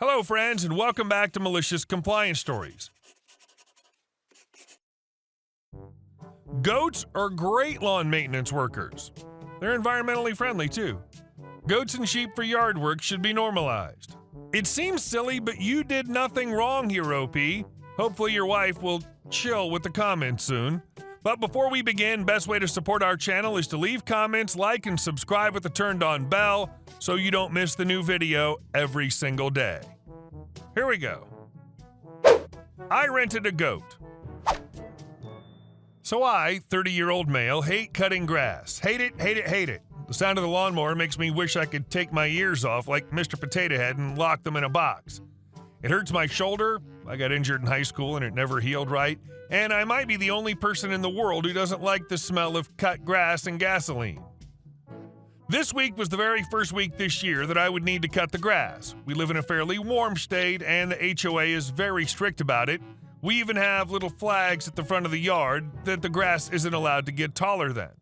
Hello, friends, and welcome back to Malicious Compliance Stories. Goats are great lawn maintenance workers. They're environmentally friendly, too. Goats and sheep for yard work should be normalized. It seems silly, but you did nothing wrong here, OP. Hopefully your wife will chill with the comments soon. But before we begin, best way to support our channel is to leave comments, like, and subscribe with the turned-on bell so you don't miss the new video every single day. Here we go. I rented a goat. So I, 30-year-old male, hate cutting grass. Hate it, hate it, hate it. The sound of the lawnmower makes me wish I could take my ears off like Mr. Potato Head and lock them in a box. It hurts my shoulder. I got injured in high school and it never healed right. And I might be the only person in the world who doesn't like the smell of cut grass and gasoline. This week was the very first week this year that I would need to cut the grass. We live in a fairly warm state and the HOA is very strict about it. We even have little flags at the front of the yard that the grass isn't allowed to get taller than.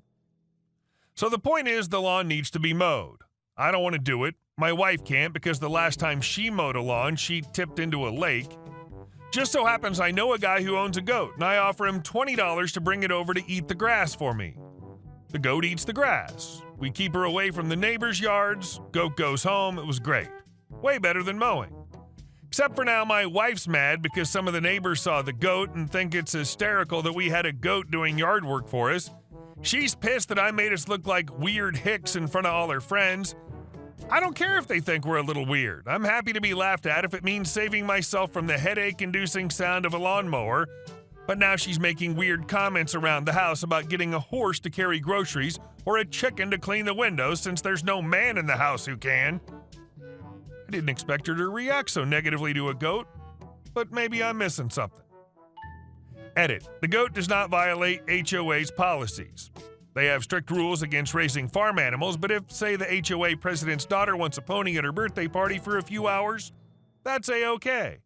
So the point is the lawn needs to be mowed. I don't want to do it. My wife can't because the last time she mowed a lawn, she tipped into a lake. Just so happens I know a guy who owns a goat, and I offer him $20 to bring it over to eat the grass for me. The goat eats the grass. We keep her away from the neighbors' yards. Goat goes home. It was great. Way better than mowing. Except for now, my wife's mad because some of the neighbors saw the goat and think it's hysterical that we had a goat doing yard work for us. She's pissed that I made us look like weird hicks in front of all her friends. I don't care if they think we're a little weird. I'm happy to be laughed at if it means saving myself from the headache-inducing sound of a lawnmower. But now she's making weird comments around the house about getting a horse to carry groceries or a chicken to clean the windows since there's no man in the house who can. I didn't expect her to react so negatively to a goat, but maybe I'm missing something. Edit. The goat does not violate HOA's policies. They have strict rules against raising farm animals, but if, say, the HOA president's daughter wants a pony at her birthday party for a few hours, that's A-okay.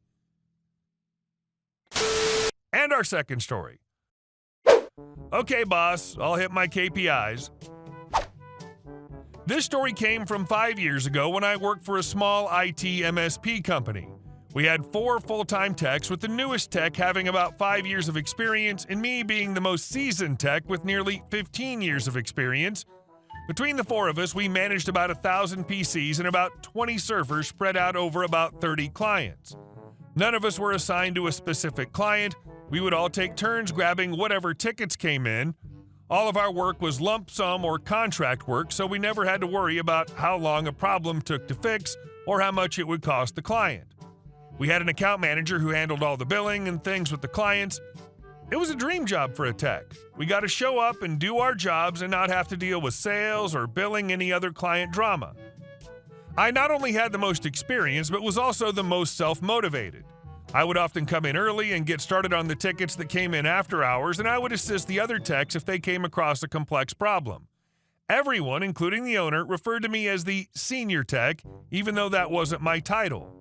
And our second story. Okay, boss, I'll hit my KPIs. This story came from 5 years ago when I worked for a small IT MSP company. We had 4 full-time techs, with the newest tech having about 5 years of experience and me being the most seasoned tech with nearly 15 years of experience. Between the 4 of us, we managed about 1,000 PCs and about 20 servers spread out over about 30 clients. None of us were assigned to a specific client. We would all take turns grabbing whatever tickets came in. All of our work was lump sum or contract work, so we never had to worry about how long a problem took to fix or how much it would cost the client. We had an account manager who handled all the billing and things with the clients. It was a dream job for a tech. We got to show up and do our jobs and not have to deal with sales or billing any other client drama. I not only had the most experience, but was also the most self-motivated. I would often come in early and get started on the tickets that came in after hours, and I would assist the other techs if they came across a complex problem. Everyone, including the owner, referred to me as the senior tech, even though that wasn't my title.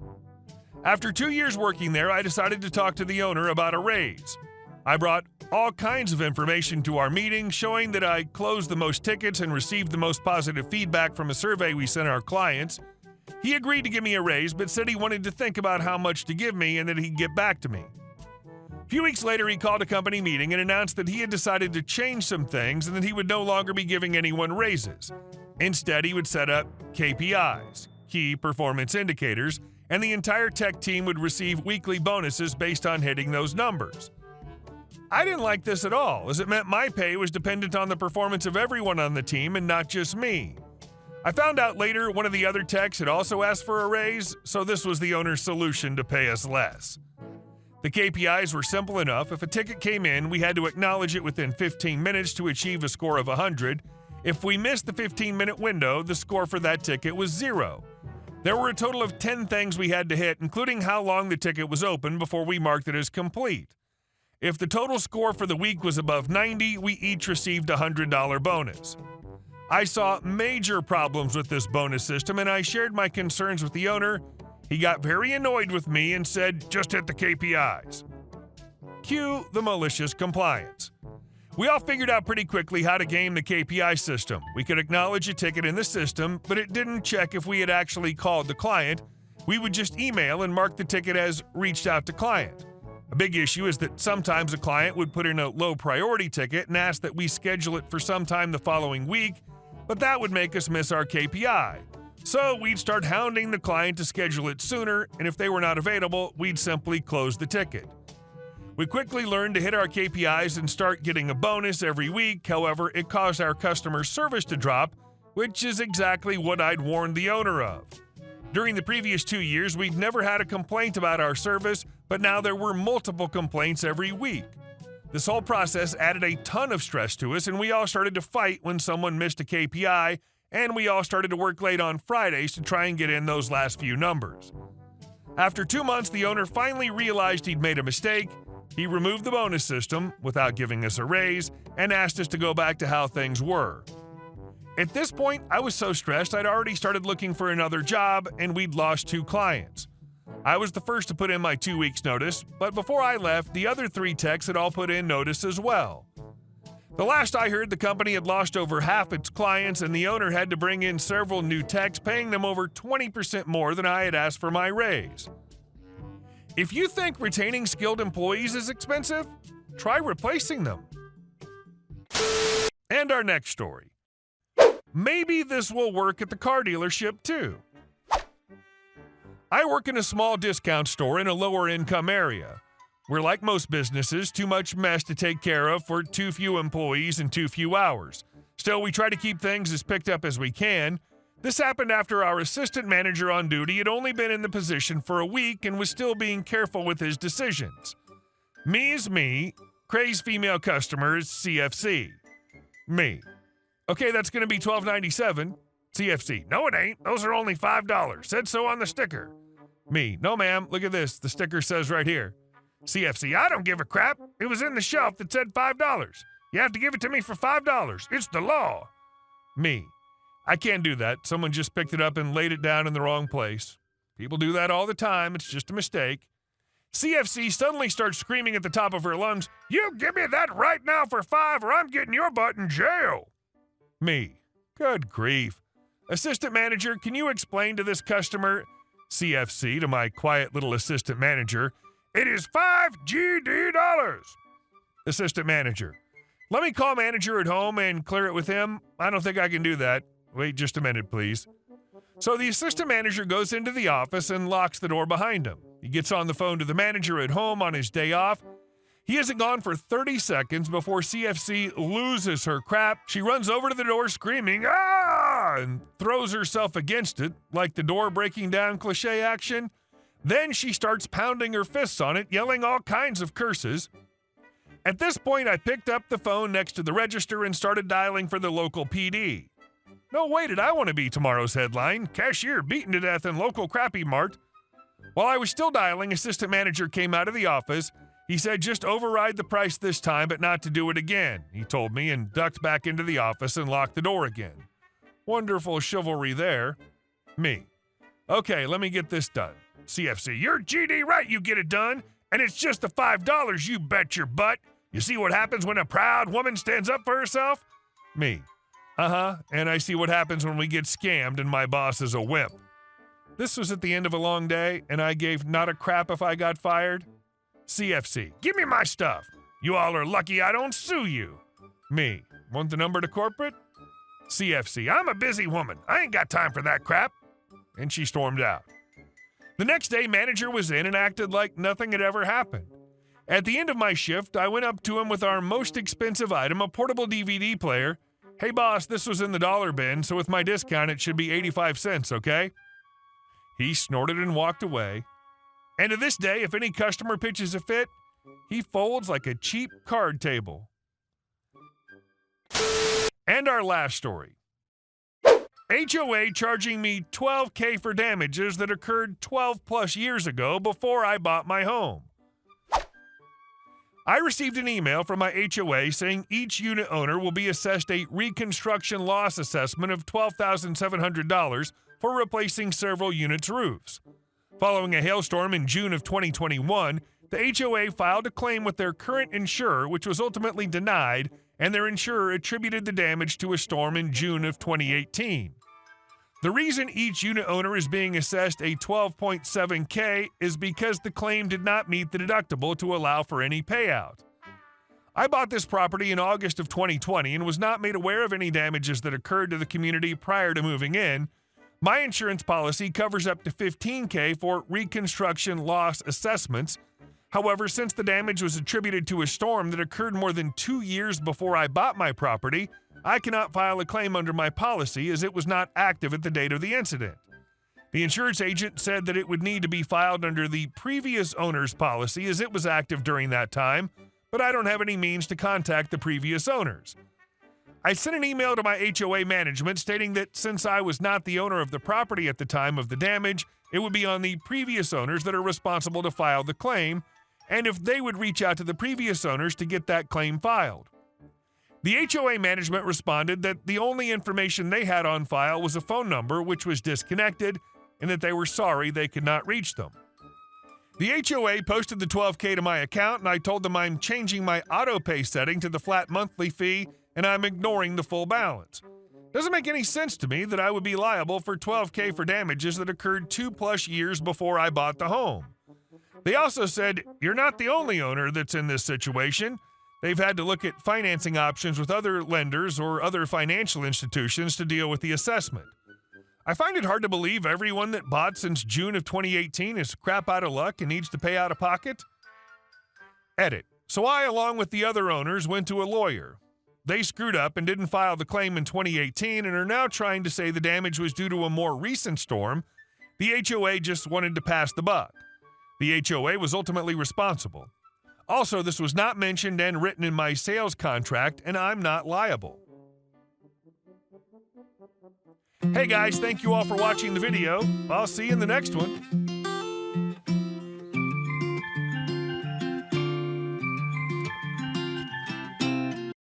After 2 years working there, I decided to talk to the owner about a raise. I brought all kinds of information to our meeting, showing that I closed the most tickets and received the most positive feedback from a survey we sent our clients. He agreed to give me a raise, but said he wanted to think about how much to give me and that he'd get back to me. A few weeks later, he called a company meeting and announced that he had decided to change some things and that he would no longer be giving anyone raises. Instead, he would set up KPIs, key performance indicators, and the entire tech team would receive weekly bonuses based on hitting those numbers. I didn't like this at all, as it meant my pay was dependent on the performance of everyone on the team and not just me. I found out later one of the other techs had also asked for a raise, so this was the owner's solution to pay us less. The KPIs were simple enough. If a ticket came in, we had to acknowledge it within 15 minutes to achieve a score of 100. If we missed the 15-minute window, the score for that ticket was 0. There were a total of 10 things we had to hit, including how long the ticket was open before we marked it as complete. If the total score for the week was above 90, we each received a $100 bonus. I saw major problems with this bonus system, and I shared my concerns with the owner. He got very annoyed with me and said, "Just hit the KPIs." Cue the malicious compliance. We all figured out pretty quickly how to game the KPI system. We could acknowledge a ticket in the system, but it didn't check if we had actually called the client, We would just email and mark the ticket as reached out to client. A big issue is that sometimes a client would put in a low priority ticket and ask that we schedule it for sometime the following week, but that would make us miss our KPI. So we'd start hounding the client to schedule it sooner, and if they were not available, we'd simply close the ticket. We quickly learned to hit our KPIs and start getting a bonus every week. However, it caused our customer service to drop, which is exactly what I'd warned the owner of. During the previous 2 years, we'd never had a complaint about our service, but now there were multiple complaints every week. This whole process added a ton of stress to us, and we all started to fight when someone missed a KPI, and we all started to work late on Fridays to try and get in those last few numbers. After 2 months, the owner finally realized he'd made a mistake. He removed the bonus system without giving us a raise and asked us to go back to how things were. At this point, I was so stressed I'd already started looking for another job, and we'd lost 2 clients. I was the first to put in my 2 weeks notice, but before I left, the other 3 techs had all put in notice as well. The last I heard, the company had lost over half its clients, and the owner had to bring in several new techs, paying them over 20% more than I had asked for my raise. If you think retaining skilled employees is expensive, try replacing them. And our next story. Maybe this will work at the car dealership too. I work in a small discount store in a lower income area. We're like most businesses, too much mess to take care of for too few employees and too few hours. Still, we try to keep things as picked up as we can. This happened after our assistant manager on duty had only been in the position for a week and was still being careful with his decisions. Me is me, crazed female customers, CFC. Me. Okay, that's going to be $12.97. CFC. No, it ain't. Those are only $5. Said so on the sticker. Me. No, ma'am. Look at this. The sticker says right here. CFC. I don't give a crap. It was in the shelf that said $5. You have to give it to me for $5. It's the law. Me. I can't do that. Someone just picked it up and laid it down in the wrong place. People do that all the time. It's just a mistake. CFC suddenly starts screaming at the top of her lungs, "You give me that right now for $5 or I'm getting your butt in jail." Me. Good grief. Assistant manager, can you explain to this customer, CFC, to my quiet little assistant manager, it is $5 GD. Assistant manager, let me call manager at home and clear it with him. I don't think I can do that. Wait just a minute, please. So the assistant manager goes into the office and locks the door behind him. He gets on the phone to the manager at home on his day off. He hasn't gone for 30 seconds before CFC loses her crap. She runs over to the door screaming, "Ah!" and throws herself against it, like the door breaking down cliche action. Then she starts pounding her fists on it, yelling all kinds of curses. At this point, I picked up the phone next to the register and started dialing for the local PD. No way did I want to be tomorrow's headline, cashier beaten to death in local crappy mart. While I was still dialing, assistant manager came out of the office. He said just override the price this time, but not to do it again, he told me, and ducked back into the office and locked the door again. Wonderful chivalry there. Me. Okay, let me get this done. CFC, you're GD right, you get it done, and it's just the $5, you bet your butt. You see what happens when a proud woman stands up for herself? Me. And I see what happens when we get scammed and my boss is a wimp. This was at the end of a long day, and I gave not a crap if I got fired. CFC, give me my stuff. You all are lucky I don't sue you. Me, want the number to corporate? CFC, I'm a busy woman. I ain't got time for that crap. And she stormed out. The next day, manager was in and acted like nothing had ever happened. At the end of my shift, I went up to him with our most expensive item, a portable DVD player. Hey boss, this was in the dollar bin, so with my discount it should be 85 cents, okay? He snorted and walked away. And to this day, if any customer pitches a fit, he folds like a cheap card table. And our last story. HOA charging me $12K for damages that occurred 12 plus years ago before I bought my home. I received an email from my HOA saying each unit owner will be assessed a reconstruction loss assessment of $12,700 for replacing several units' roofs. Following a hailstorm in June of 2021, the HOA filed a claim with their current insurer, which was ultimately denied, and their insurer attributed the damage to a storm in June of 2018. The reason each unit owner is being assessed a $12.7K is because the claim did not meet the deductible to allow for any payout. I bought this property in August of 2020 and was not made aware of any damages that occurred to the community prior to moving in. My insurance policy covers up to $15K for reconstruction loss assessments. However, since the damage was attributed to a storm that occurred more than 2 years before I bought my property, I cannot file a claim under my policy as it was not active at the date of the incident. The insurance agent said that it would need to be filed under the previous owner's policy as it was active during that time, but I don't have any means to contact the previous owners. I sent an email to my HOA management stating that since I was not the owner of the property at the time of the damage, it would be on the previous owners that are responsible to file the claim, and if they would reach out to the previous owners to get that claim filed. The HOA management responded that the only information they had on file was a phone number which was disconnected and that they were sorry they could not reach them. The HOA posted the $12K to my account, and I told them I'm changing my auto pay setting to the flat monthly fee and I'm ignoring the full balance. Doesn't make any sense to me that I would be liable for $12K for damages that occurred 2+ years before I bought the home. They also said, "You're not the only owner that's in this situation." They've had to look at financing options with other lenders or other financial institutions to deal with the assessment. I find it hard to believe everyone that bought since June of 2018 is crap out of luck and needs to pay out of pocket. Edit. So I, along with the other owners, went to a lawyer. They screwed up and didn't file the claim in 2018 and are now trying to say the damage was due to a more recent storm. The HOA just wanted to pass the buck. The HOA was ultimately responsible. Also, this was not mentioned and written in my sales contract, and I'm not liable. Hey guys, thank you all for watching the video. I'll see you in the next one.